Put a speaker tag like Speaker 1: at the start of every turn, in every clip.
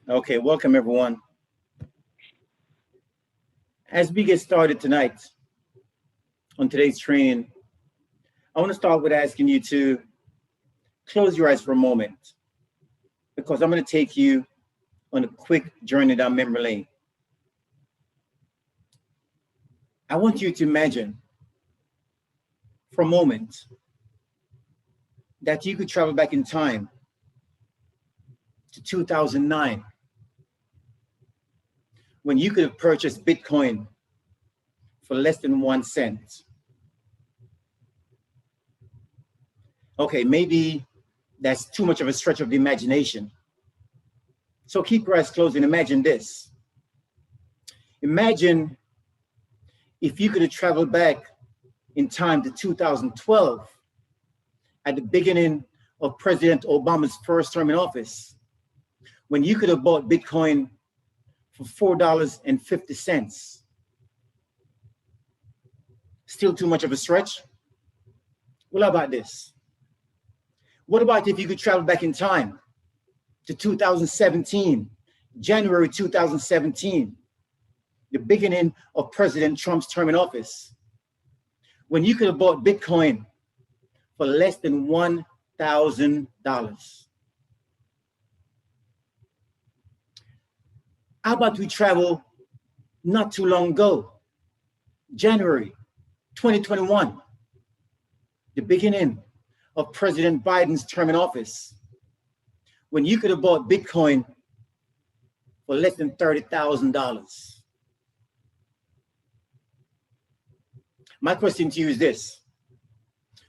Speaker 1: Okay, welcome everyone. As we get started tonight on today's training, I want to start with asking you to close your eyes for a moment because I'm going to take you on a quick journey down memory lane. I want you to imagine for a moment that you could travel back in time to 2009 when you could have purchased Bitcoin for less than 1 cent. Okay, maybe that's too much of a stretch of the imagination. So keep your eyes closed and imagine this. Imagine if you could have traveled back in time to 2012 at the beginning of President Obama's first term in office, when you could have bought Bitcoin for $4.50. Still too much of a stretch? Well, how about this? What about if you could travel back in time to 2017, January 2017, the beginning of President Trump's term in office, when you could have bought Bitcoin for less than $1,000? How about we travel not too long ago, January 2021, the beginning of President Biden's term in office, when you could have bought Bitcoin for less than $30,000. My question to you is this: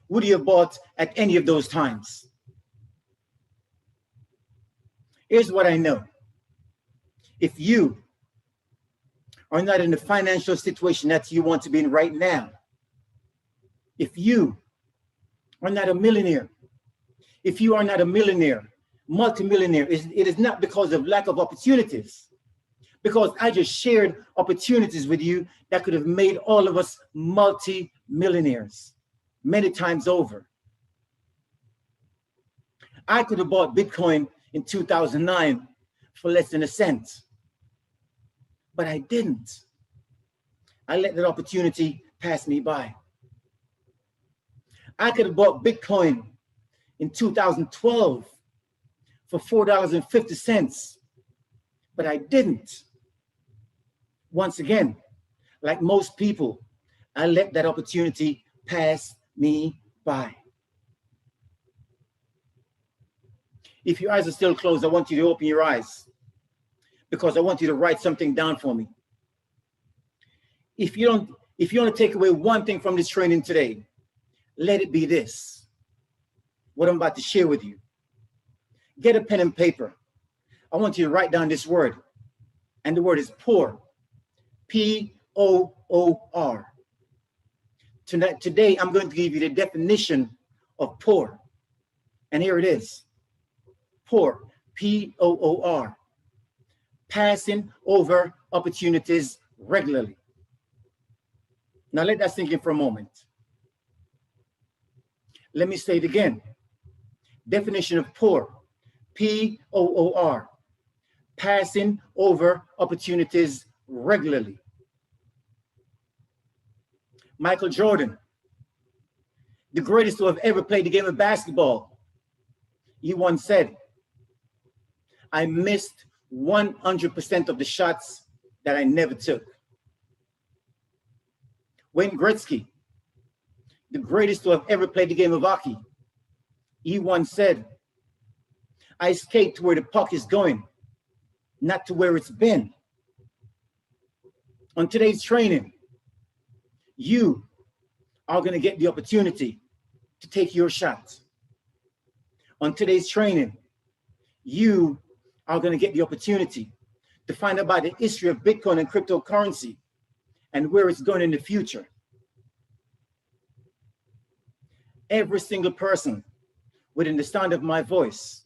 Speaker 1: would you have bought at any of those times? Here's what I know. If you are not in the financial situation that you want to be in right now, if you are not a millionaire, if you are not a millionaire, multimillionaire, it is not because of lack of opportunities, because I just shared opportunities with you that could have made all of us multi-millionaires many times over. I could have bought Bitcoin in 2009 for less than a cent, but I didn't. I let that opportunity pass me by. I could have bought Bitcoin in 2012 for $4.50, but I didn't. Once again, like most people, I let that opportunity pass me by. If your eyes are still closed, I want you to open your eyes because I want you to write something down for me. If you want to take away one thing from this training today, let it be this: what I'm about to share with you. Get a pen and paper. I want you to write down this word, and the word is poor. P-O-O-R. Today, I'm going to give you the definition of poor, and here it is. Poor, P-O-O-R. Passing over opportunities regularly. Now let that sink in for a moment. Let me say it again. Definition of poor, P-O-O-R. Passing over opportunities regularly. Michael Jordan, the greatest to have ever played the game of basketball, he once said, I missed 100% of the shots that I never took. Wayne Gretzky, the greatest to have ever played the game of hockey, he once said, I skate to where the puck is going, not to where it's been. On today's training, you are going to get the opportunity to take your shot. On today's training, you are going to get the opportunity to find out about the history of Bitcoin and cryptocurrency and where it's going in the future. Every single person within the sound of my voice,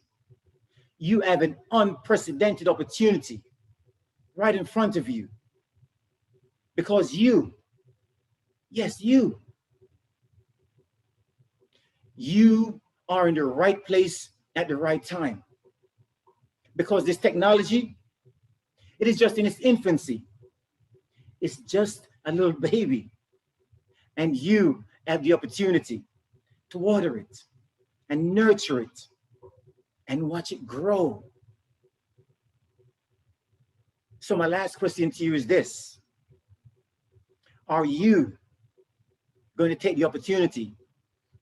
Speaker 1: you have an unprecedented opportunity right in front of you, because you, yes, you are in the right place at the right time. Because this technology It is just in its infancy. It's just a little baby. And you have the opportunity to water it and nurture it and watch it grow. So my last question to you is this. Are you going to take the opportunity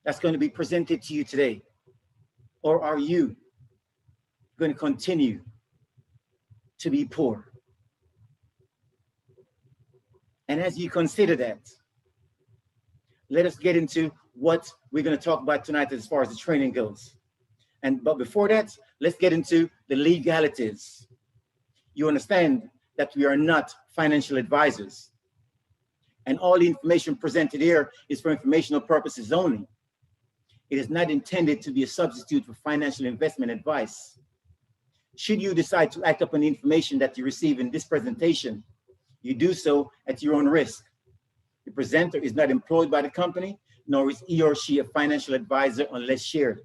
Speaker 1: that's going to be presented to you today? Or are you going to continue to be poor? And as you consider that, let us get into what we're going to talk about tonight as far as the training goes. But before that, let's get into the legalities. You understand that we are not financial advisors. And all the information presented here is for informational purposes only. It is not intended to be a substitute for financial investment advice. Should you decide to act upon the information that you receive in this presentation, you do so at your own risk. The presenter is not employed by the company, nor is he or she a financial advisor unless shared.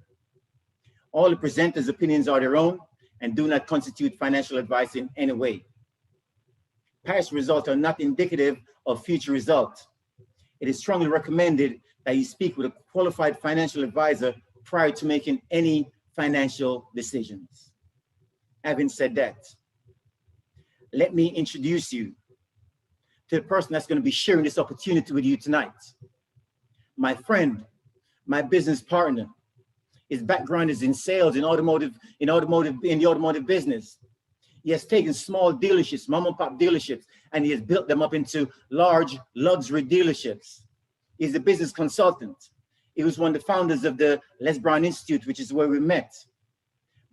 Speaker 1: All the presenter's opinions are their own and do not constitute financial advice in any way. Past results are not indicative of future results. It is strongly recommended that you speak with a qualified financial advisor prior to making any financial decisions. Having said that, let me introduce you to the person that's going to be sharing this opportunity with you tonight. My friend, my business partner. His background is in sales, in the automotive business. He has taken small dealerships, mom and pop dealerships, and he has built them up into large luxury dealerships. He's a business consultant. He was one of the founders of the Les Brown Institute, which is where we met.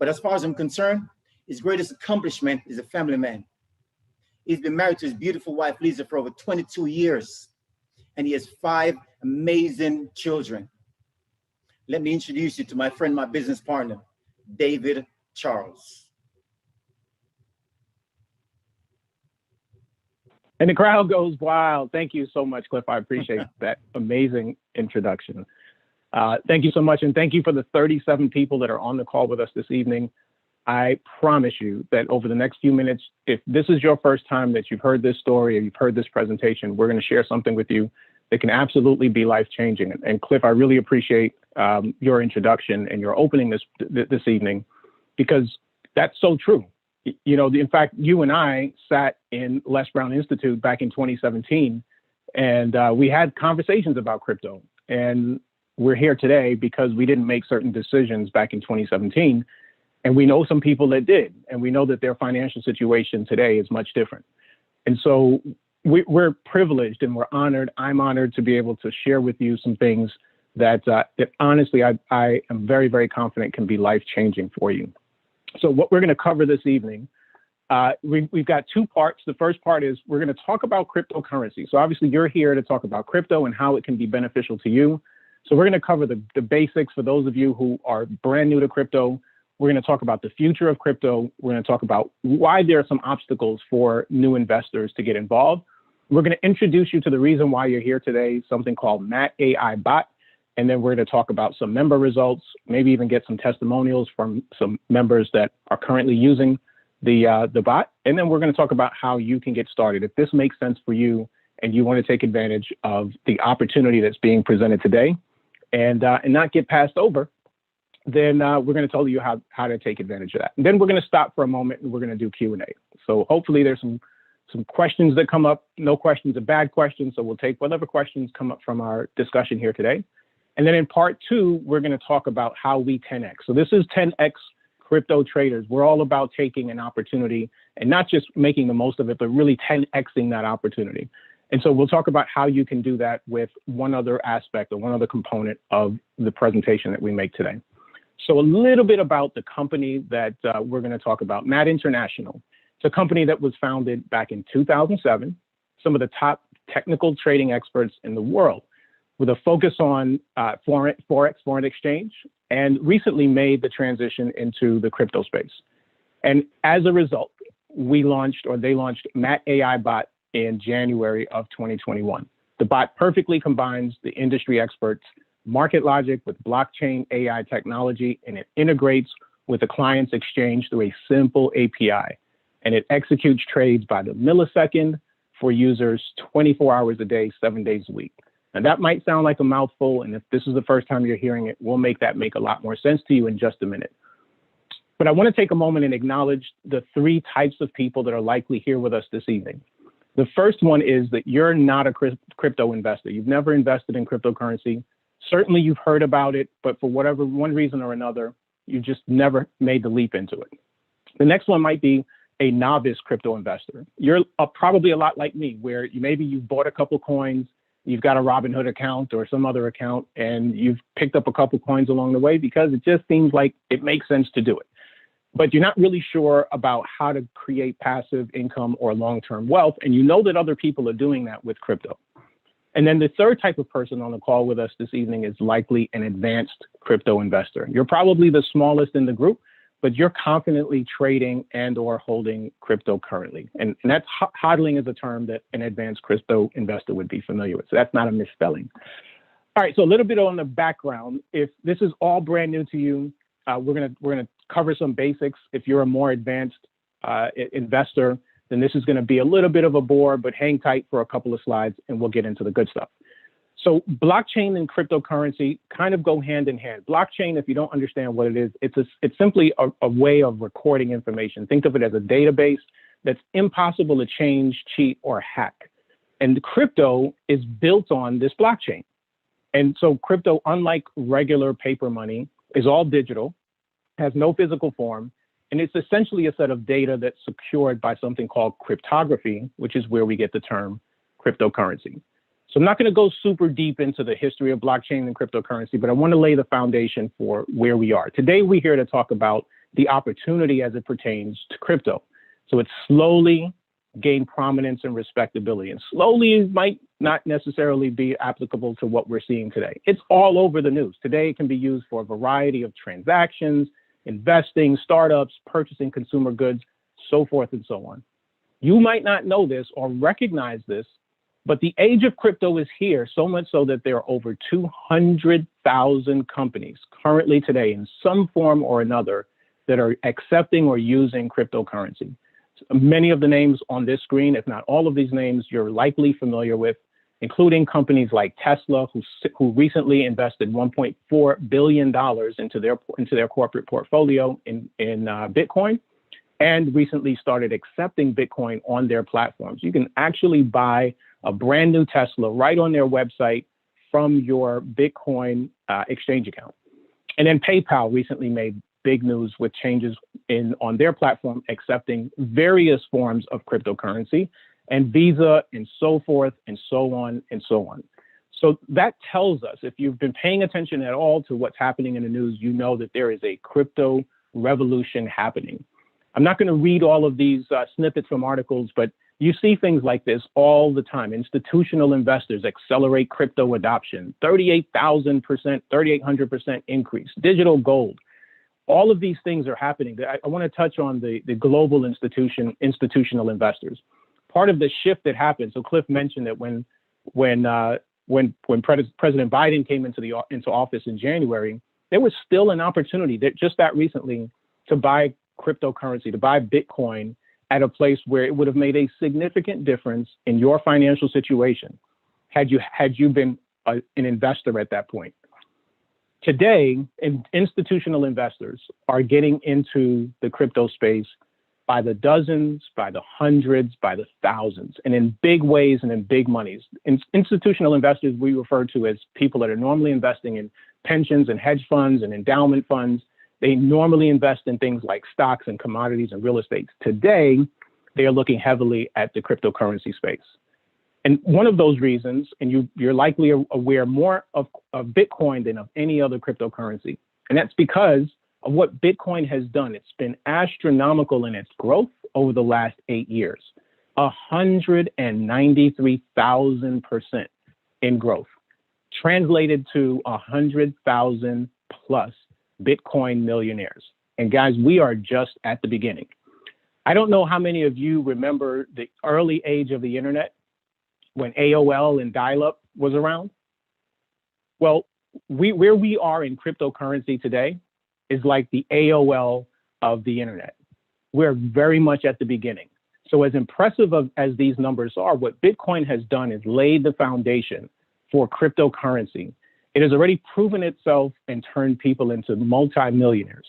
Speaker 1: But as far as I'm concerned, his greatest accomplishment is a family man. He's been married to his beautiful wife, Lisa, for over 22 years, and he has 5 amazing children. Let me introduce you to my friend, my business partner, David Charles.
Speaker 2: And the crowd goes wild. Thank you so much, Cliff. I appreciate that amazing introduction. Thank you so much. And thank you for the 37 people that are on the call with us this evening. I promise you that over the next few minutes, if this is your first time that you've heard this story or you've heard this presentation, we're going to share something with you that can absolutely be life-changing. And Cliff, I really appreciate your introduction and your opening this evening, because that's so true. You know, in fact, you and I sat in Les Brown Institute back in 2017, and we had conversations about crypto. And we're here today because we didn't make certain decisions back in 2017. And we know some people that did, and we know that their financial situation today is much different. And so we're privileged and we're honored. I'm honored to be able to share with you some things that honestly, I am very, very confident can be life-changing for you. So what we're going to cover this evening, we've got 2 parts. The first part is we're going to talk about cryptocurrency. So obviously you're here to talk about crypto and how it can be beneficial to you. So we're going to cover the basics for those of you who are brand new to crypto. We're going to talk about the future of crypto. We're going to talk about why there are some obstacles for new investors to get involved. We're going to introduce you to the reason why you're here today, something called Matt AI Bot. And then we're going to talk about some member results, maybe even get some testimonials from some members that are currently using the bot. And then we're going to talk about how you can get started. If this makes sense for you and you want to take advantage of the opportunity that's being presented today and not get passed over, then we're going to tell you how to take advantage of that. And then we're going to stop for a moment and we're going to do Q&A. So hopefully there's some questions that come up. No questions are bad questions. So we'll take whatever questions come up from our discussion here today. And then in part 2, we're going to talk about how we 10X. So this is 10X Crypto Traders. We're all about taking an opportunity and not just making the most of it, but really 10Xing that opportunity. And so we'll talk about how you can do that with one other aspect or one other component of the presentation that we make today. So a little bit about the company that we're going to talk about, Matt International. It's a company that was founded back in 2007, some of the top technical trading experts in the world, with a focus on forex, foreign exchange, and recently made the transition into the crypto space. And as a result, they launched Matt AI Bot in January of 2021. The bot perfectly combines the industry experts' market logic with blockchain AI technology, and it integrates with the client's exchange through a simple API. and it executes trades by the millisecond for users 24 hours a day, 7 days a week. Now that might sound like a mouthful, and if this is the first time you're hearing it, we'll make that make a lot more sense to you in just a minute. But I want to take a moment and acknowledge the three types of people that are likely here with us this evening. The first one is that you're not a crypto investor. You've never invested in cryptocurrency. Certainly you've heard about it, but for whatever one reason or another, you just never made the leap into it. The next one might be a novice crypto investor. You're probably a lot like me, where maybe you've bought a couple coins, you've got a Robinhood account or some other account, and you've picked up a couple coins along the way because it just seems like it makes sense to do it. But you're not really sure about how to create passive income or long-term wealth, and you know that other people are doing that with crypto. And then the third type of person on the call with us this evening is likely an advanced crypto investor. You're probably the smallest in the group, but you're confidently trading and or holding crypto currently. And that's hodling is a term that an advanced crypto investor would be familiar with. So that's not a misspelling. All right, so a little bit on the background. If this is all brand new to you, we're gonna cover some basics. If you're a more advanced investor, then this is gonna be a little bit of a bore, but hang tight for a couple of slides and we'll get into the good stuff. So blockchain and cryptocurrency kind of go hand in hand. Blockchain, if you don't understand what it is, it's simply a way of recording information. Think of it as a database that's impossible to change, cheat, or hack. And crypto is built on this blockchain. And so crypto, unlike regular paper money, is all digital, has no physical form, and it's essentially a set of data that's secured by something called cryptography, which is where we get the term cryptocurrency. So I'm not going to go super deep into the history of blockchain and cryptocurrency, but I want to lay the foundation for where we are. Today, we're here to talk about the opportunity as it pertains to crypto. So it's slowly gained prominence and respectability, and slowly might not necessarily be applicable to what we're seeing today. It's all over the news. Today, it can be used for a variety of transactions, investing, startups, purchasing consumer goods, so forth and so on. You might not know this or recognize this, but the age of crypto is here, so much so that there are over 200,000 companies currently today in some form or another that are accepting or using cryptocurrency. Many of the names on this screen, if not all of these names, you're likely familiar with, including companies like Tesla, who recently invested $1.4 billion into their corporate portfolio in Bitcoin, and recently started accepting Bitcoin on their platforms. You can actually buy a brand new Tesla right on their website from your Bitcoin exchange account. And then PayPal recently made big news with changes on their platform accepting various forms of cryptocurrency, and Visa and so forth and so on and so on. So that tells us, if you've been paying attention at all to what's happening in the news, you know that there is a crypto revolution happening. I'm not going to read all of these snippets from articles, but you see things like this all the time. Institutional investors accelerate crypto adoption, 38,000%, 3,800% increase, digital gold. All of these things are happening. I want to touch on the global institutional investors. Part of the shift that happened, so Cliff mentioned that when President Biden came into office in January, there was still an opportunity that just that recently to buy cryptocurrency, to buy Bitcoin at a place where it would have made a significant difference in your financial situation had you been an investor at that point. Today, institutional investors are getting into the crypto space by the dozens, by the hundreds, by the thousands, and in big ways and in big monies. Institutional investors we refer to as people that are normally investing in pensions and hedge funds and endowment funds. They normally invest in things like stocks and commodities and real estate. Today, they are looking heavily at the cryptocurrency space. And one of those reasons, and you're likely aware more of Bitcoin than of any other cryptocurrency, and that's because of what Bitcoin has done. It's been astronomical in its growth over the last 8 years, 193,000% in growth, translated to 100,000 plus Bitcoin millionaires. And guys, we are just at the beginning. I don't know how many of you remember the early age of the internet when AOL and dial-up was around. Well, where we are in cryptocurrency today is like the AOL of the internet. we're very much at the beginning. So as impressive as these numbers are, what Bitcoin has done is laid the foundation for cryptocurrency. It has already proven itself and turned people into multimillionaires.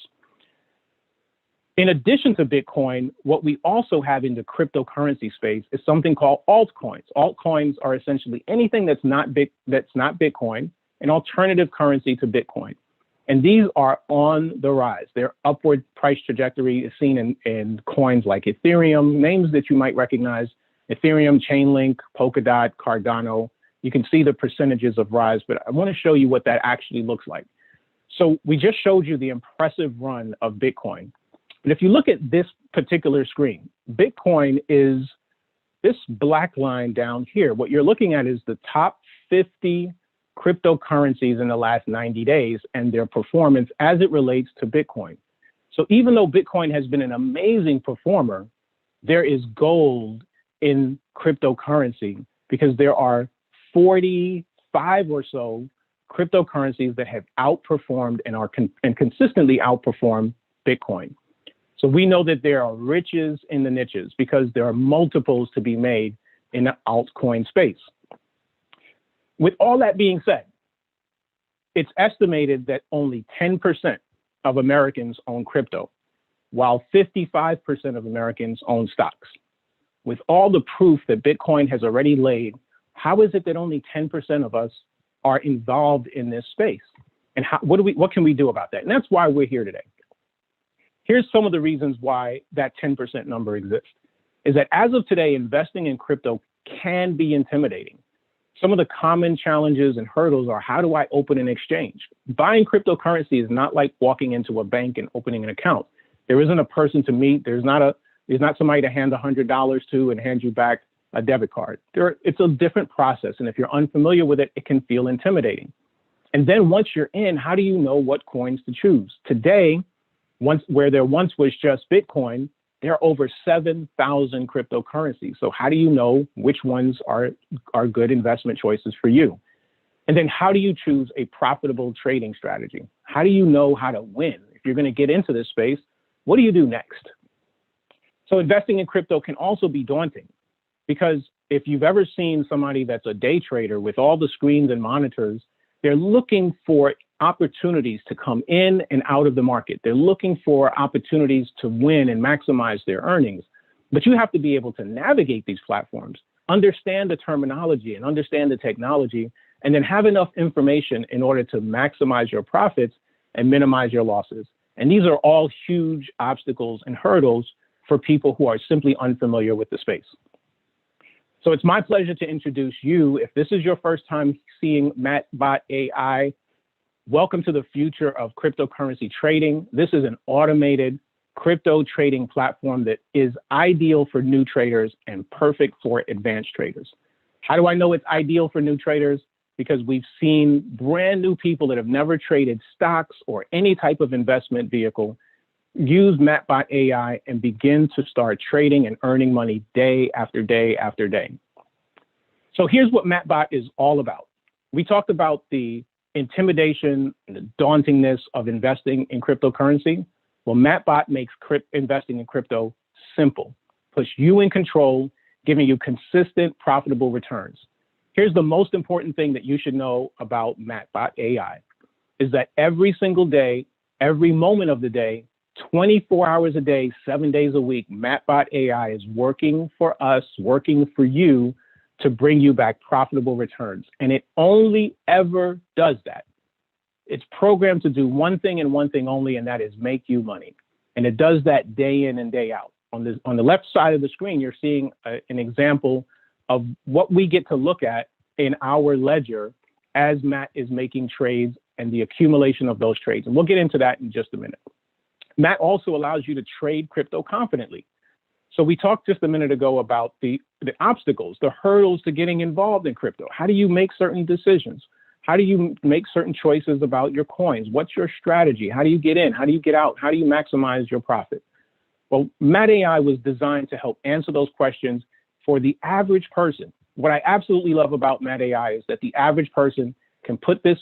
Speaker 2: In addition to Bitcoin, what we also have in the cryptocurrency space is something called altcoins. Altcoins are essentially anything that's not Bitcoin, an alternative currency to Bitcoin. And these are on the rise. Their upward price trajectory is seen in coins like Ethereum, names that you might recognize: Ethereum, Chainlink, Polkadot, Cardano. You can see the percentages of rise, but I want to show you what that actually looks like. So we just showed you the impressive run of Bitcoin. But if you look at this particular screen, Bitcoin is this black line down here. What you're looking at is the top 50 cryptocurrencies in the last 90 days and their performance as it relates to Bitcoin. So even though Bitcoin has been an amazing performer, there is gold in cryptocurrency because there are 45 or so cryptocurrencies that have outperformed and consistently outperformed Bitcoin. So we know that there are riches in the niches because there are multiples to be made in the altcoin space. With all that being said, it's estimated that only 10% of Americans own crypto, while 55% of Americans own stocks. With all the proof that Bitcoin has already laid, how is it that only 10% of us are involved in this space? And what can we do about that? And that's why we're here today. Here's some of the reasons why that 10% number exists, is that as of today, investing in crypto can be intimidating. Some of the common challenges and hurdles are, how do I open an exchange? Buying cryptocurrency is not like walking into a bank and opening an account. There isn't a person to meet. There's not somebody to hand $100 to and hand you back a debit card. It's a different process. And if you're unfamiliar with it, it can feel intimidating. And then once you're in, how do you know what coins to choose? Today, where there once was just Bitcoin, there are over 7,000 cryptocurrencies. So how do you know which ones are good investment choices for you? And then how do you choose a profitable trading strategy? How do you know how to win? If you're going to get into this space, what do you do next? So investing in crypto can also be daunting, because if you've ever seen somebody that's a day trader with all the screens and monitors, they're looking for opportunities to come in and out of the market. They're looking for opportunities to win and maximize their earnings. But you have to be able to navigate these platforms, understand the terminology and understand the technology, and then have enough information in order to maximize your profits and minimize your losses. And these are all huge obstacles and hurdles for people who are simply unfamiliar with the space. So it's my pleasure to introduce you. If this is your first time seeing MattBot AI, welcome to the future of cryptocurrency trading. This is an automated crypto trading platform that is ideal for new traders and perfect for advanced traders. How do I know it's ideal for new traders? Because we've seen brand new people that have never traded stocks or any type of investment vehicle use MattBot AI and begin to start trading and earning money day after day after day. So here's what MattBot is all about. We talked about the intimidation and the dauntingness of investing in cryptocurrency. Well, MattBot makes investing in crypto simple, puts you in control, giving you consistent, profitable returns. Here's the most important thing that you should know about MattBot AI, is that every single day, every moment of the day, 24 hours a day, 7 days a week, MattBot AI is working for us, working for you to bring you back profitable returns. And it only ever does that. It's programmed to do one thing and one thing only, and that is make you money. And it does that day in and day out. On the left side of the screen, you're seeing an example of what we get to look at in our ledger as Matt is making trades and the accumulation of those trades. And we'll get into that in just a minute. Matt also allows you to trade crypto confidently. So we talked just a minute ago about the obstacles, the hurdles to getting involved in crypto. How do you make certain decisions? How do you make certain choices about your coins? What's your strategy? How do you get in? How do you get out? How do you maximize your profit? Well, Matt AI was designed to help answer those questions for the average person. What I absolutely love about Matt AI is that the average person can put this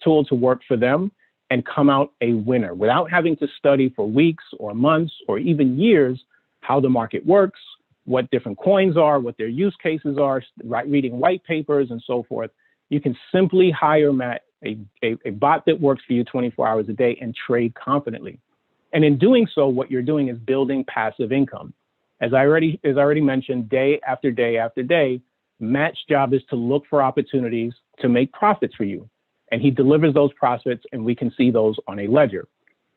Speaker 2: tool to work for them and come out a winner without having to study for weeks or months or even years how the market works, what different coins are, what their use cases are, reading white papers and so forth. You can simply hire Matt, a bot that works for you 24 hours a day, and trade confidently. And in doing so, what you're doing is building passive income. As I already mentioned, day after day after day, Matt's job is to look for opportunities to make profits for you. And he delivers those profits, and we can see those on a ledger.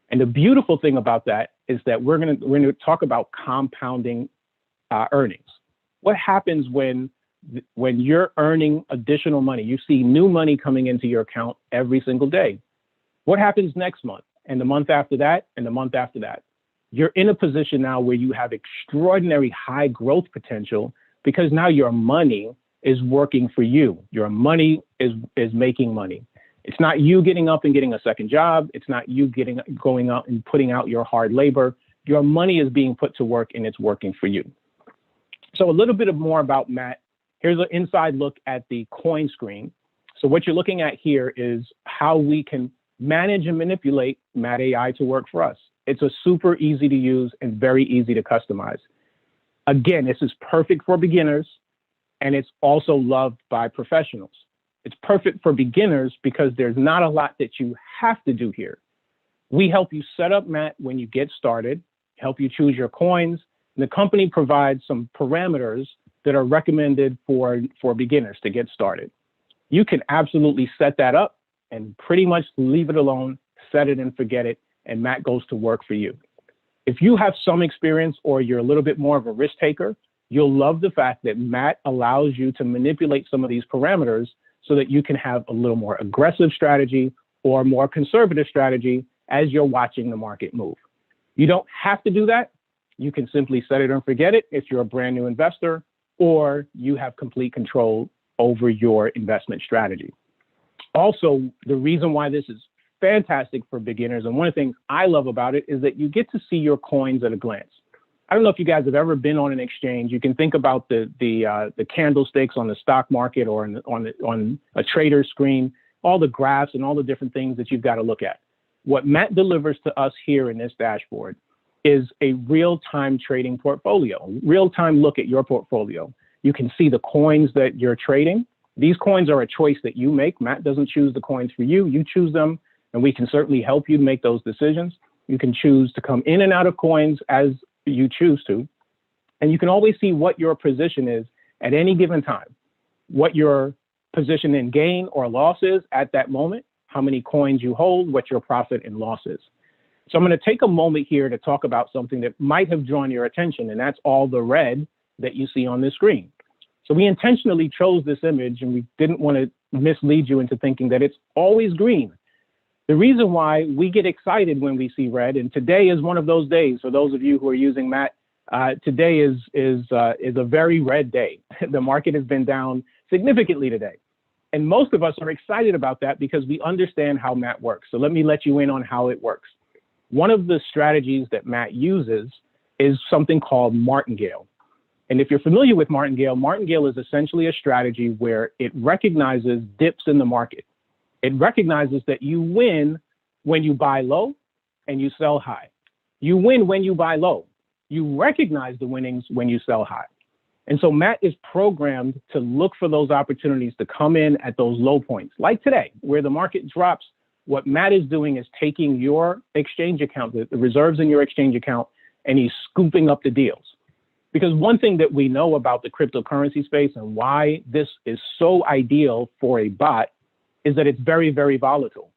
Speaker 2: And the beautiful thing about that is that we're going to talk about compounding earnings. What happens when you're earning additional money? You see new money coming into your account every single day. What happens next month, and the month after that, and the month after that? You're in a position now where you have extraordinary high growth potential because now your money is working for you. Your money is making money. It's not you getting up and getting a second job. It's not you going out and putting out your hard labor. Your money is being put to work, and it's working for you. So a little bit more about Matt. Here's an inside look at the coin screen. So what you're looking at here is how we can manage and manipulate Matt AI to work for us. It's a super easy to use and very easy to customize. Again, this is perfect for beginners, and it's also loved by professionals. It's perfect for beginners because there's not a lot that you have to do here. We help you set up Matt when you get started, help you choose your coins, and the company provides some parameters that are recommended for beginners to get started. You can absolutely set that up and pretty much leave it alone, set it and forget it, and Matt goes to work for you. If you have some experience or you're a little bit more of a risk taker, you'll love the fact that Matt allows you to manipulate some of these parameters so that you can have a little more aggressive strategy or more conservative strategy as you're watching the market move. You don't have to do that. You can simply set it and forget it if you're a brand new investor or you have complete control over your investment strategy. Also, the reason why this is fantastic for beginners, and one of the things I love about it, is that you get to see your coins at a glance. I don't know if you guys have ever been on an exchange. You can think about the candlesticks on the stock market or on a trader screen, all the graphs and all the different things that you've got to look at. What Matt delivers to us here in this dashboard is a real-time trading portfolio, real-time look at your portfolio. You can see the coins that you're trading. These coins are a choice that you make. Matt doesn't choose the coins for you. You choose them, and we can certainly help you make those decisions. You can choose to come in and out of coins as you choose to, and you can always see what your position is at any given time, what your position in gain or loss is at that moment, how many coins you hold, what your profit and loss is. So I'm going to take a moment here to talk about something that might have drawn your attention, and that's all the red that you see on this screen. So we intentionally chose this image, and we didn't want to mislead you into thinking that it's always green. The reason why we get excited when we see red, and today is one of those days, for those of you who are using Matt, today is a very red day. The market has been down significantly today. And most of us are excited about that because we understand how Matt works. So let me let you in on how it works. One of the strategies that Matt uses is something called martingale. And if you're familiar with martingale is essentially a strategy where it recognizes dips in the market. It recognizes that you win when you buy low and you sell high. You win when you buy low. You recognize the winnings when you sell high. And so Matt is programmed to look for those opportunities to come in at those low points, like today, where the market drops. What Matt is doing is taking your exchange account, the reserves in your exchange account, and he's scooping up the deals. Because one thing that we know about the cryptocurrency space and why this is so ideal for a bot is that it's very, very volatile.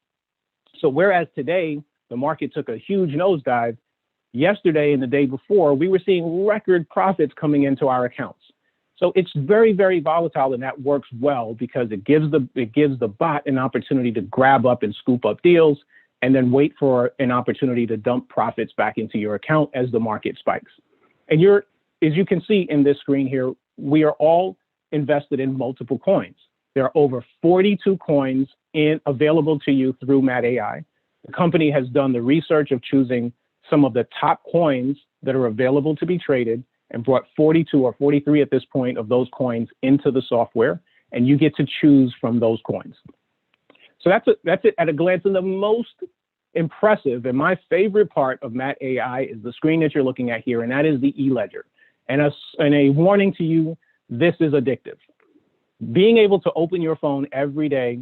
Speaker 2: So whereas today, the market took a huge nosedive, yesterday and the day before, we were seeing record profits coming into our accounts. So it's very, very volatile, and that works well because it gives the bot an opportunity to grab up and scoop up deals and then wait for an opportunity to dump profits back into your account as the market spikes. And as you can see in this screen here, we are all invested in multiple coins. There are over 42 coins available to you through Matt AI. The company has done the research of choosing some of the top coins that are available to be traded and brought 42 or 43 at this point of those coins into the software, and you get to choose from those coins. So that's it at a glance. And the most impressive, and my favorite part of Matt AI is the screen that you're looking at here, and that is the e-ledger. And a warning to you, this is addictive. Being able to open your phone every day,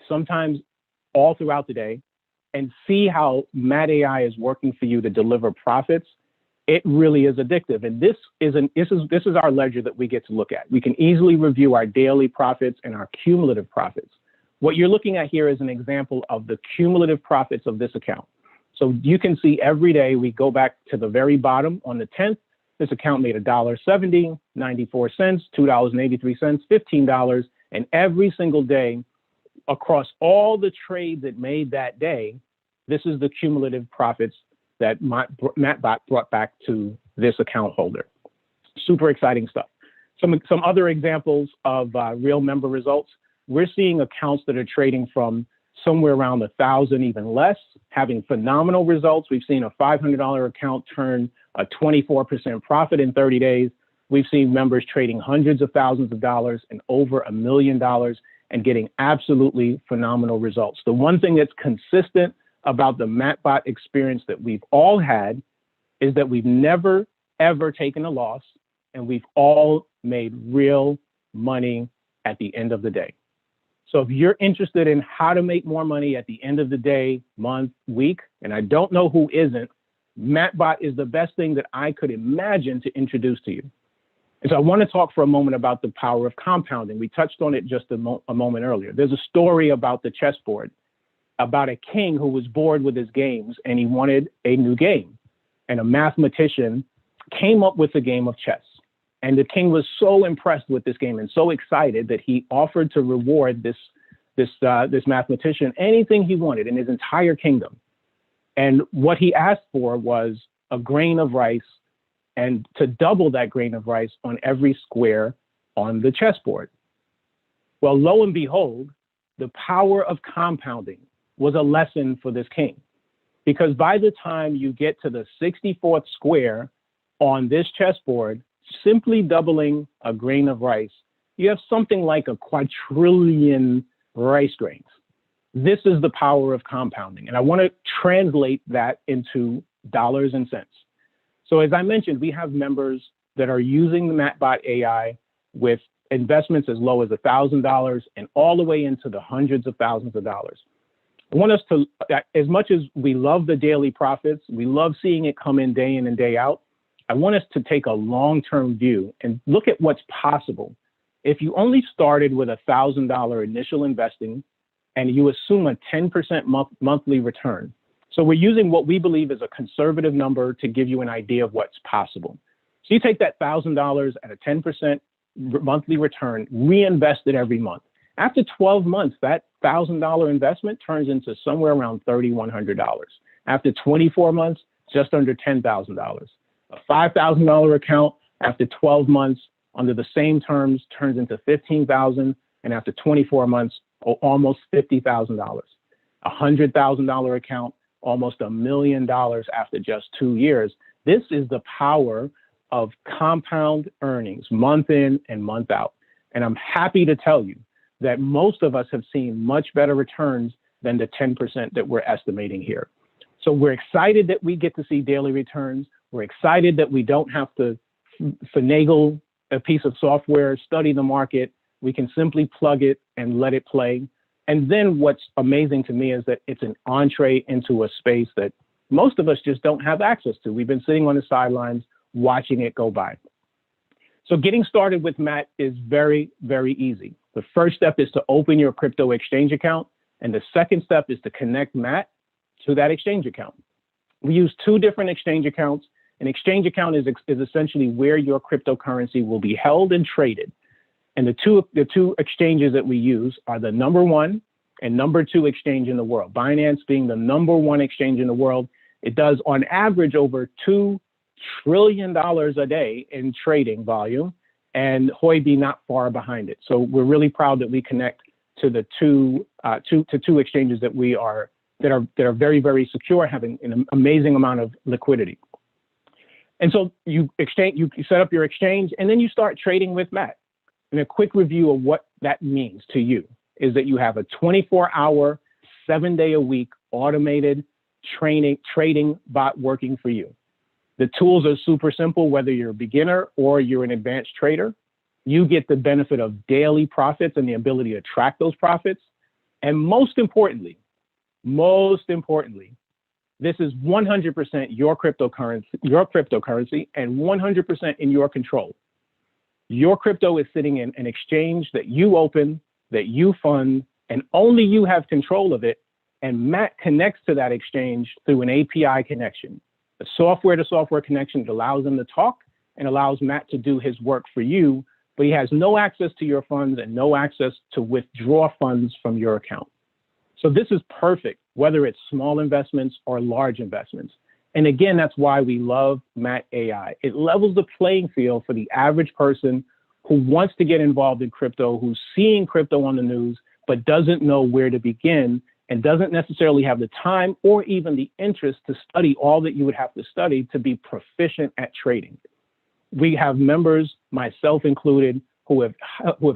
Speaker 2: sometimes all throughout the day, and see how Matt AI is working for you to deliver profits, it really is addictive. And this is our ledger that we get to look at. We can easily review our daily profits and our cumulative profits. What you're looking at here is an example of the cumulative profits of this account. So you can see every day we go back to the very bottom on the 10th, this account made $1.70, 94 cents, $2.83, $15, and every single day across all the trades it made that day, this is the cumulative profits that MattBot brought back to this account holder. Super exciting stuff. Some other examples of real member results. We're seeing accounts that are trading from somewhere around 1,000, even less, having phenomenal results. We've seen a $500 account turn a 24% profit in 30 days. We've seen members trading hundreds of thousands of dollars and over $1 million and getting absolutely phenomenal results. The one thing that's consistent about the MattBot experience that we've all had is that we've never, ever taken a loss, and we've all made real money at the end of the day. So if you're interested in how to make more money at the end of the day, month, week, and I don't know who isn't, MattBot is the best thing that I could imagine to introduce to you. And so I want to talk for a moment about the power of compounding. We touched on it just a moment earlier. There's a story about the chessboard, about a king who was bored with his games and he wanted a new game. And a mathematician came up with a game of chess. And the king was so impressed with this game and so excited that he offered to reward this mathematician anything he wanted in his entire kingdom. And what he asked for was a grain of rice and to double that grain of rice on every square on the chessboard. Well, lo and behold, the power of compounding was a lesson for this king. Because by the time you get to the 64th square on this chessboard, simply doubling a grain of rice, you have something like a quadrillion rice grains. This is the power of compounding. And I want to translate that into dollars and cents. So as I mentioned, we have members that are using the MattBot AI with investments as low as $1,000 and all the way into the hundreds of thousands of dollars. I want us to, as much as we love the daily profits, we love seeing it come in and day out, I want us to take a long-term view and look at what's possible. If you only started with $1,000 initial investing and you assume a 10% monthly return, so we're using what we believe is a conservative number to give you an idea of what's possible. So you take that $1,000 at a 10% monthly return, reinvest it every month. After 12 months, that $1,000 investment turns into somewhere around $3,100. After 24 months, just under $10,000. A $5,000 account after 12 months under the same terms turns into $15,000, and after 24 months, almost $50,000. A $100,000 account, almost $1 million after just 2 years. This is the power of compound earnings, month in and month out. And I'm happy to tell you that most of us have seen much better returns than the 10% that we're estimating here. So we're excited that we get to see daily returns. We're excited that we don't have to finagle a piece of software, study the market. We can simply plug it and let it play. And then what's amazing to me is that it's an entree into a space that most of us just don't have access to. We've been sitting on the sidelines watching it go by. So getting started with Matt is very, very easy. The first step is to open your crypto exchange account. And the second step is to connect Matt to that exchange account. We use two different exchange accounts. An exchange account is essentially where your cryptocurrency will be held and traded. And the two exchanges that we use are the #1 and #2 exchange in the world. Binance being the #1 exchange in the world. It does on average over $2 trillion a day in trading volume, and Huobi not far behind it. So we're really proud that we connect to the two exchanges that are very, very secure, having an amazing amount of liquidity. And so you set up your exchange, and then you start trading with Matt. And a quick review of what that means to you is that you have a 24-hour, 7-day-a-week automated trading bot working for you. The tools are super simple, whether you're a beginner or you're an advanced trader. You get the benefit of daily profits and the ability to track those profits. And most importantly, this is 100% your cryptocurrency and 100% in your control. Your crypto is sitting in an exchange that you open, that you fund, and only you have control of it. And Matt connects to that exchange through an API connection, a software-to-software connection that allows them to talk and allows Matt to do his work for you, but he has no access to your funds and no access to withdraw funds from your account. So this is perfect, whether it's small investments or large investments. And again, that's why we love Matt AI. It levels the playing field for the average person who wants to get involved in crypto, who's seeing crypto on the news, but doesn't know where to begin and doesn't necessarily have the time or even the interest to study all that you would have to study to be proficient at trading. We have members, myself included, who have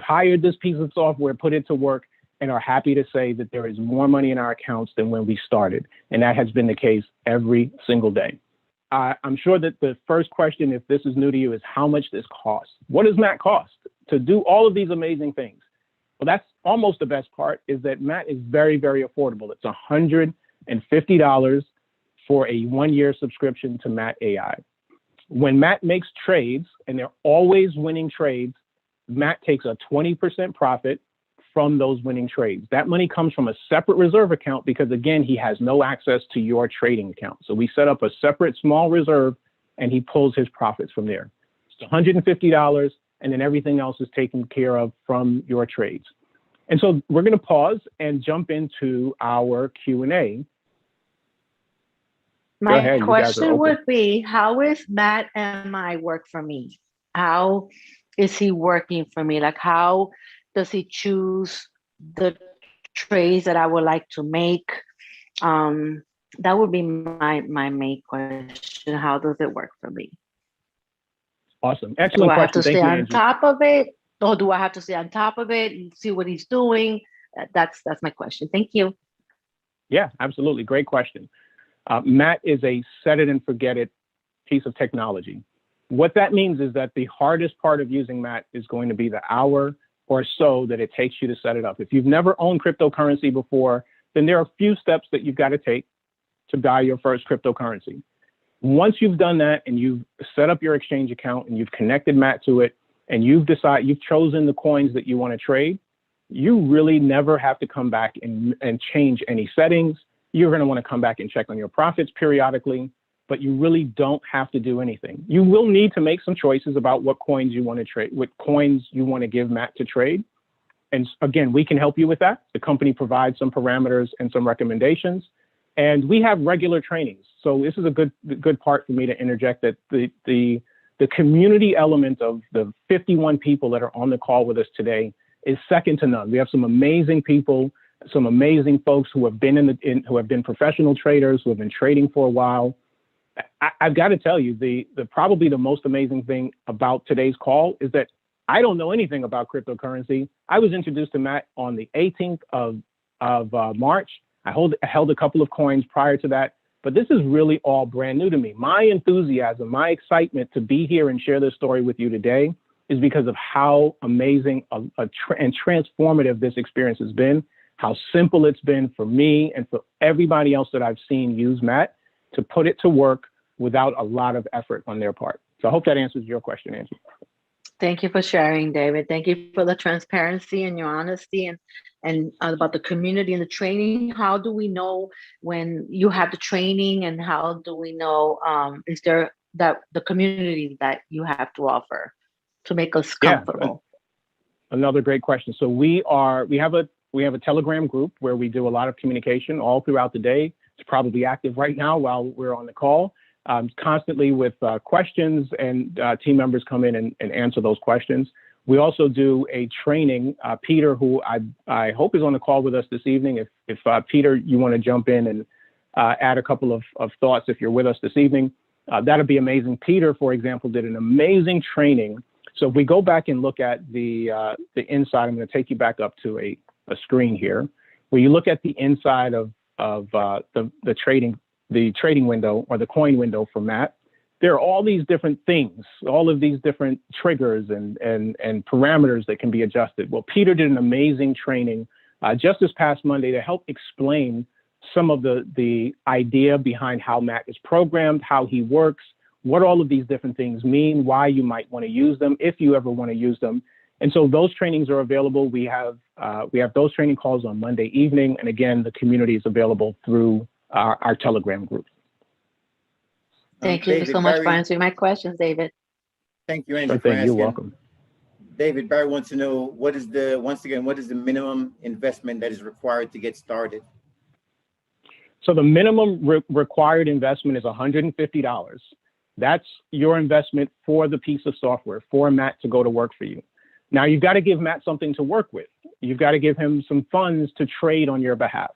Speaker 2: hired this piece of software, put it to work, and are happy to say that there is more money in our accounts than when we started. And that has been the case every single day. I'm sure that the first question, if this is new to you, is how much this costs. What does Matt cost to do all of these amazing things? Well, that's almost the best part, is that Matt is very, very affordable. It's $150 for a 1-year subscription to Matt AI. When Matt makes trades, and they're always winning trades, Matt takes a 20% profit from those winning trades. That money comes from a separate reserve account because, again, he has no access to your trading account. So we set up a separate small reserve and he pulls his profits from there. It's $150, and then everything else is taken care of from your trades. And so we're going to pause and jump into our Q&A.
Speaker 3: My question would be, how is Matt MI work for me? How is he working for me? Like, how does he choose the trades that I would like to make? That would be my main question. How does it work for me?
Speaker 2: Awesome. Excellent question.
Speaker 3: Do I have to stay on top of it? Or do I have to stay on top of it and see what he's doing? That's my question. Thank you.
Speaker 2: Yeah, absolutely. Great question. Matt is a set it and forget it piece of technology. What that means is that the hardest part of using Matt is going to be the hour or so that it takes you to set it up. If you've never owned cryptocurrency before, then there are a few steps that you've got to take to buy your first cryptocurrency. Once you've done that and you've set up your exchange account and you've connected Matt to it and you've chosen the coins that you want to trade, you really never have to come back and change any settings. You're going to want to come back and check on your profits periodically, but you really don't have to do anything. You will need to make some choices about what coins you want to trade, what coins you want to give Matt to trade. And again, we can help you with that. The company provides some parameters and some recommendations, and we have regular trainings. So this is a good part for me to interject that the community element of the 51 people that are on the call with us today is second to none. We have some amazing people, some amazing folks who have been who have been professional traders, who have been trading for a while. I've got to tell you, probably the most amazing thing about today's call is that I don't know anything about cryptocurrency. I was introduced to Matt on the 18th of March. I held a couple of coins prior to that, but this is really all brand new to me. My enthusiasm, my excitement to be here and share this story with you today is because of how amazing and transformative this experience has been, how simple it's been for me and for everybody else that I've seen use Matt to put it to work without a lot of effort on their part. So I hope that answers your question, Angie.
Speaker 3: Thank you for sharing, David. Thank you for the transparency and your honesty and about the community and the training. How do we know when you have the training, and how do we know is there that the community that you have to offer to make us comfortable?
Speaker 2: Yeah, another great question. So we have a Telegram group where we do a lot of communication all throughout the day. It's probably active right now while we're on the call. Constantly with questions, and team members come in and answer those questions. We also do a training. Peter, who I hope is on the call with us this evening. If Peter, you want to jump in and add a couple of thoughts if you're with us this evening, that'd be amazing. Peter, for example, did an amazing training. So if we go back and look at the inside, I'm going to take you back up to a screen here, where you look at the inside of the trading the trading window or the coin window for Matt, there are all these different things, all of these different triggers and parameters that can be adjusted. Well, Peter did an amazing training just this past Monday to help explain some of the idea behind how Matt is programmed, how he works, what all of these different things mean, why you might want to use them, if you ever want to use them. And so those trainings are available. We have those training calls on Monday evening. And again, the community is available through our Telegram group.
Speaker 3: Thank you
Speaker 1: David,
Speaker 3: so much for
Speaker 1: Barry,
Speaker 3: answering my questions, David.
Speaker 1: thank you, Angie,
Speaker 2: Sure
Speaker 1: for
Speaker 2: thing. You're
Speaker 1: asking.
Speaker 2: welcome.
Speaker 1: David, Barry wants to know what is the minimum investment that is required to get started?
Speaker 2: So the minimum required investment is $150. That's your investment for the piece of software, for Matt to go to work for you. Now, you've got to give Matt something to work with. You've got to give him some funds to trade on your behalf.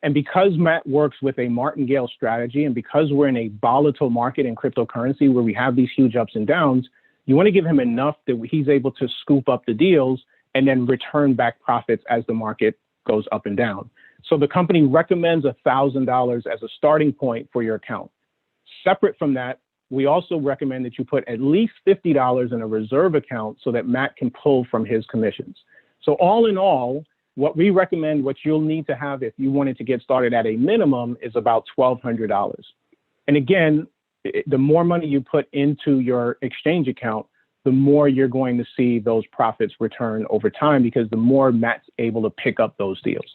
Speaker 2: And because Matt works with a martingale strategy, and because we're in a volatile market in cryptocurrency where we have these huge ups and downs, you want to give him enough that he's able to scoop up the deals and then return back profits as the market goes up and down. So the company recommends $1,000 as a starting point for your account. Separate from that, we also recommend that you put at least $50 in a reserve account so that Matt can pull from his commissions. So all in all, what we recommend, what you'll need to have if you wanted to get started at a minimum is about $1,200. And again, the more money you put into your exchange account, the more you're going to see those profits return over time, because the more Matt's able to pick up those deals.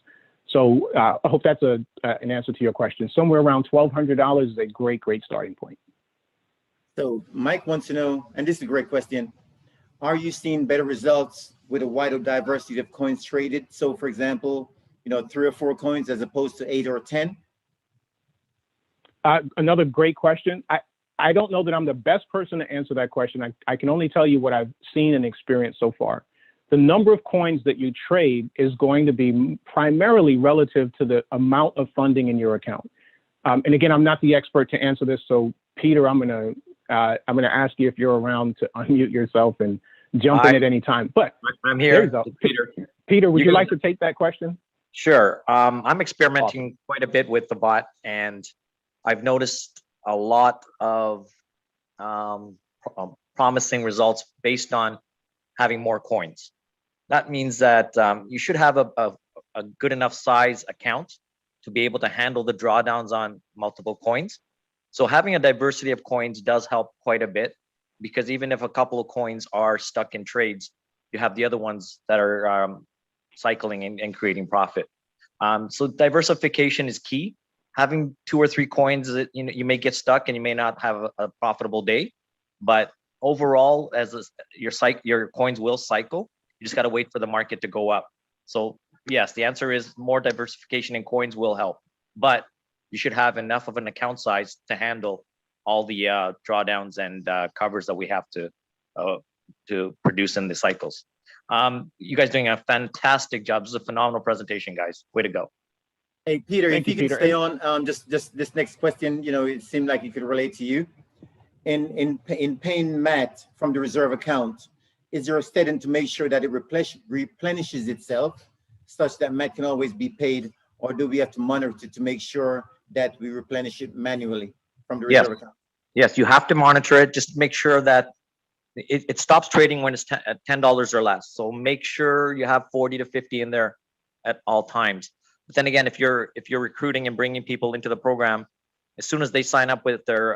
Speaker 2: So I hope that's an answer to your question. Somewhere around $1,200 is a great starting point.
Speaker 1: So Mike wants to know, and this is a great question, are you seeing better results with a wider diversity of coins traded? So for example, 3 or 4 coins as opposed to 8 or 10?
Speaker 2: Another great question. I don't know that I'm the best person to answer that question. I can only tell you what I've seen and experienced so far. The number of coins that you trade is going to be primarily relative to the amount of funding in your account. And again, I'm not the expert to answer this. So Peter, I'm gonna ask you if you're around to unmute yourself and jump in at any time. But
Speaker 4: I'm here.
Speaker 2: there you go.
Speaker 4: Peter.
Speaker 2: Peter, would you like to take that question?
Speaker 4: Sure. I'm experimenting quite a bit with the bot, and I've noticed a lot of promising results based on having more coins. That means that you should have a good enough size account to be able to handle the drawdowns on multiple coins. So having a diversity of coins does help quite a bit, because even if a couple of coins are stuck in trades, you have the other ones that are cycling and creating profit. So diversification is key. Having 2 or 3 coins, you may get stuck and you may not have a profitable day, but overall, your coins will cycle. You just got to wait for the market to go up. So yes, the answer is more diversification in coins will help, but you should have enough of an account size to handle all the drawdowns and covers that we have to produce in the cycles. You guys doing a fantastic job. This is a phenomenal presentation, guys. Way to go.
Speaker 1: Hey, Peter,
Speaker 2: Thank
Speaker 1: if you
Speaker 2: you,
Speaker 1: could
Speaker 2: Peter.
Speaker 1: stay on, just this next question, it seemed like it could relate to you. In paying Matt from the reserve account, is there a setting to make sure that it replenishes itself such that Matt can always be paid, or do we have to monitor to make sure that we replenish it manually from the reserve account?
Speaker 4: Yes, you have to monitor it. Just make sure that it stops trading when it's $10 or less. So make sure you have 40 to 50 in there at all times. But then again, if you're recruiting and bringing people into the program, as soon as they sign up with their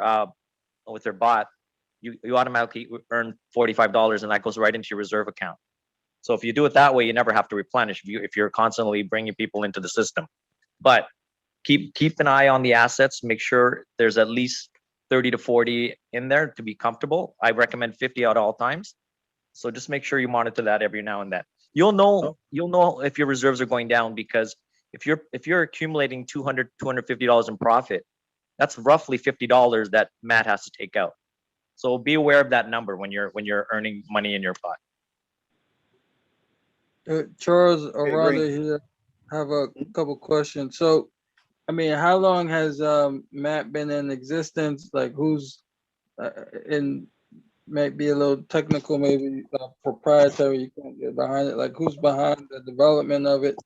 Speaker 4: bot, you automatically earn $45, and that goes right into your reserve account. So if you do it that way, you never have to replenish if you're constantly bringing people into the system. But keep an eye on the assets. Make sure there's at least 30 to 40 in there to be comfortable. I recommend 50 at all times. So just make sure you monitor that every now and then. You'll know if your reserves are going down, because if you're accumulating $200, $250 in profit, that's roughly $50 that Matt has to take out. So be aware of that number when you're earning money in your pot.
Speaker 5: Charles Aranda here. Have a couple questions. So, I mean, how long has Matt been in existence? Like, who's in? Might be a little technical, maybe proprietary. You can't get behind it. Like, who's behind the development of it,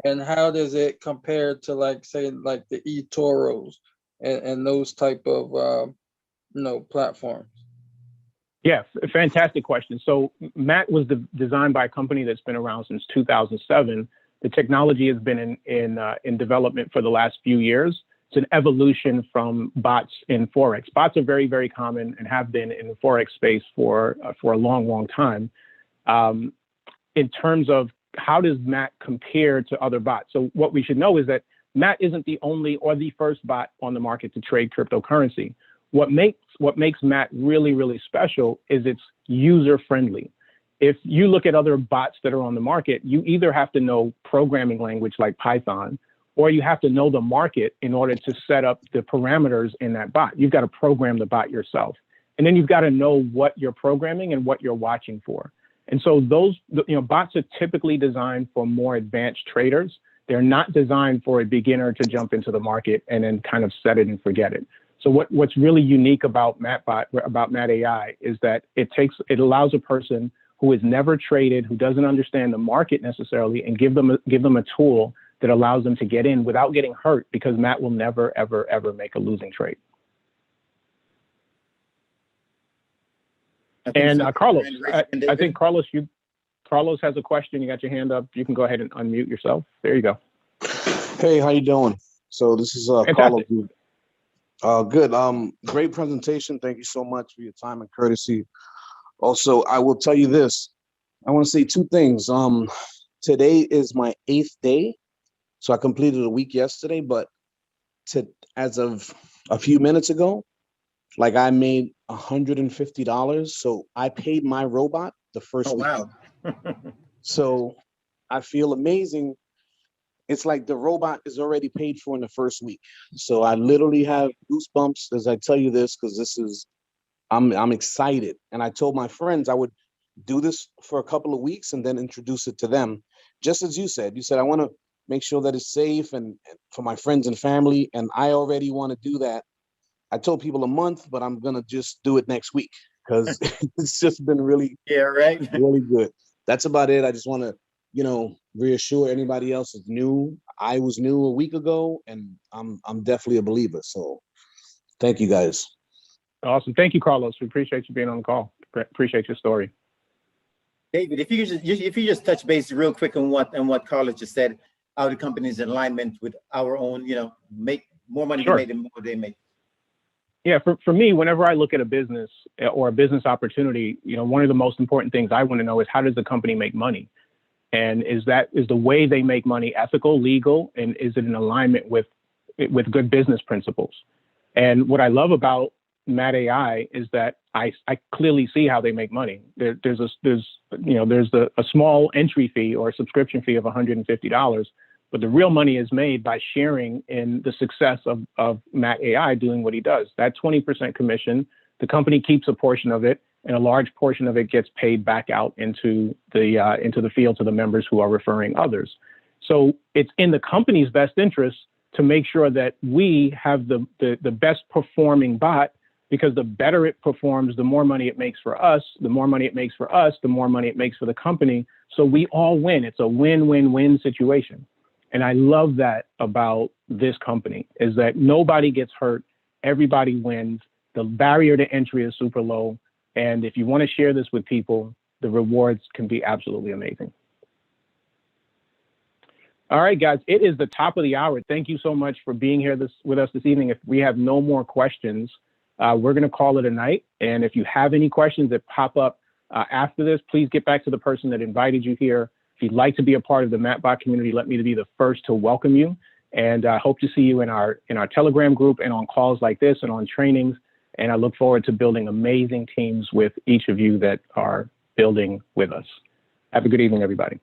Speaker 5: and how does it compare to, like, say, like the eToros? and those type of platforms?
Speaker 2: Yeah, fantastic question. So Matt was designed by a company that's been around since 2007. The technology has been in development for the last few years. It's an evolution from bots in Forex. Bots are very, very common and have been in the Forex space for a long, long time. In terms of how does Matt compare to other bots? So what we should know is that Matt isn't the only or the first bot on the market to trade cryptocurrency. What makes Matt really, really special is it's user friendly. If you look at other bots that are on the market, you either have to know programming language like Python, or you have to know the market in order to set up the parameters in that bot. You've got to program the bot yourself. And then you've got to know what you're programming and what you're watching for. And so bots are typically designed for more advanced traders. They're not designed for a beginner to jump into the market and then kind of set it and forget it. So what's really unique about Matt AI is that it allows a person who has never traded, who doesn't understand the market necessarily, and give them a tool that allows them to get in without getting hurt, because Matt will never, ever, ever make a losing trade. And Carlos, I think Carlos has a question. You got your hand up. You can go ahead and unmute yourself. There you go.
Speaker 6: Hey, how you doing? So this is Carlos. Good. Great presentation. Thank you so much for your time and courtesy. Also, I will tell you this. I want to say two things. Today is my 8th day. So I completed a week yesterday, but as of a few minutes ago, like I made $150. So I paid my robot the first week.
Speaker 1: Wow.
Speaker 6: So I feel amazing. It's like the robot is already paid for in the first week. So I literally have goosebumps as I tell you this, because I'm excited. And I told my friends I would do this for a couple of weeks and then introduce it to them. Just as you said, I want to make sure that it's safe and for my friends and family. And I already want to do that. I told people a month, but I'm going to just do it next week, because it's just been really, really good. That's about it. I just want to, reassure anybody else is new. I was new a week ago, and I'm definitely a believer. So thank you guys.
Speaker 2: Awesome. Thank you, Carlos. We appreciate you being on the call. Appreciate your story.
Speaker 1: David, if you just touch base real quick on what Carlos just said, how the company is in alignment with our own, make more money
Speaker 2: Sure.
Speaker 1: they make, the more they make.
Speaker 2: Yeah, for me, whenever I look at a business or a business opportunity, one of the most important things I want to know is, how does the company make money? And is the way they make money ethical, legal, and is it in alignment with good business principles? And what I love about Matt AI is that I clearly see how they make money. There's a small entry fee or a subscription fee of $150, but the real money is made by sharing in the success of Matt AI doing what he does. That 20% commission, the company keeps a portion of it, and a large portion of it gets paid back out into the field to the members who are referring others. So it's in the company's best interest to make sure that we have the best performing bot, because the better it performs, the more money it makes for us. The more money it makes for us, the more money it makes for the company. So we all win. It's a win-win-win situation. And I love that about this company, is that nobody gets hurt. Everybody wins. The barrier to entry is super low. And if you want to share this with people, the rewards can be absolutely amazing. All right, guys, it is the top of the hour. Thank you so much for being here with us this evening. If we have no more questions, we're going to call it a night. And if you have any questions that pop up after this, please get back to the person that invited you here. If you'd like to be a part of the MattBot community, let me be the first to welcome you. And I hope to see you in our Telegram group and on calls like this and on trainings. And I look forward to building amazing teams with each of you that are building with us. Have a good evening, everybody.